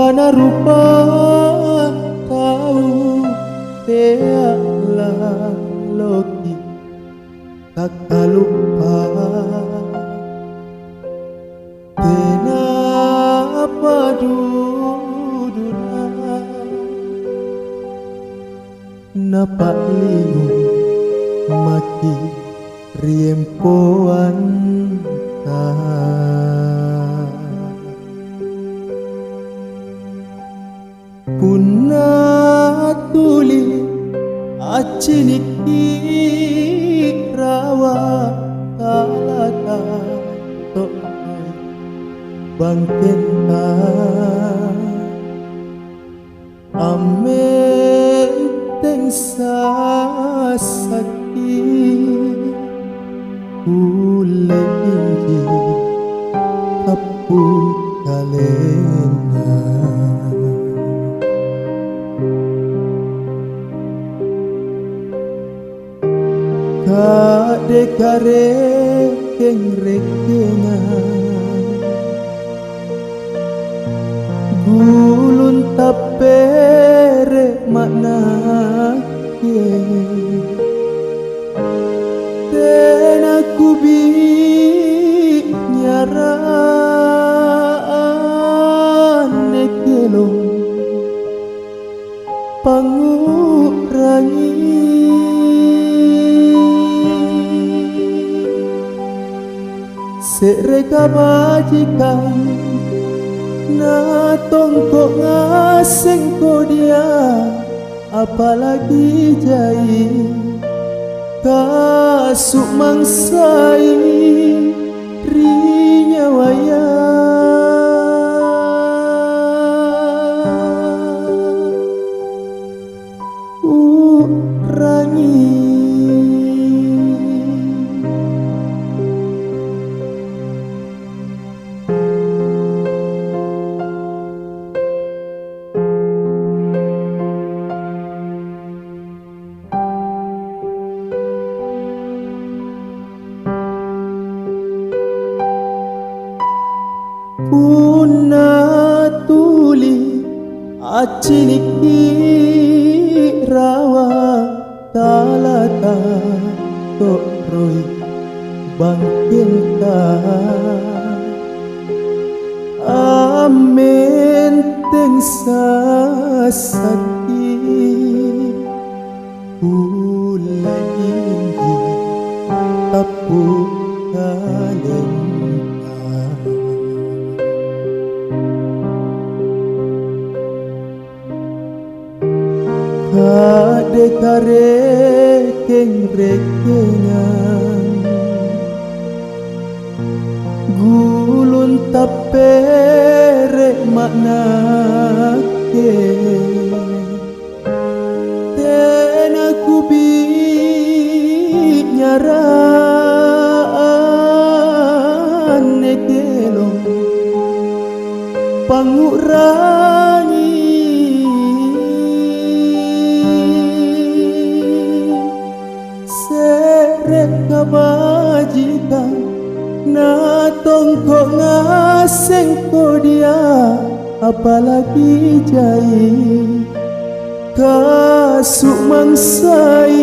Kana rupa tahu teak Laloki Takkaluppa Tenapa Duduna Napa'lingu Maki Riempoanta Punna Tuli Aciniki Rawa Tala Bangkenta Ammenteng Sassaki Kulle Inji Tappu Kalenna Kade kare keng rekenga Gulun tapere makna ke Tena kubi nyaraan kelong pangnggu'rangi Sereka majikan na tongkok ngaseng ko dia apalagi jai Kasu'mang sai rinya waya urangi Punna Tuli Aciniki Rawa Tala Toroi Bangkenta Ammenteng Sassaki Kulle Inji Tappu Kalenna Kade kare keng rekengan Gulun tapere makna ke Tena kubi nyaraan kelong pangnggu'rangi Sereka majikan na tongkok ngaseng ko dia apalagi jai Kasu'mang sai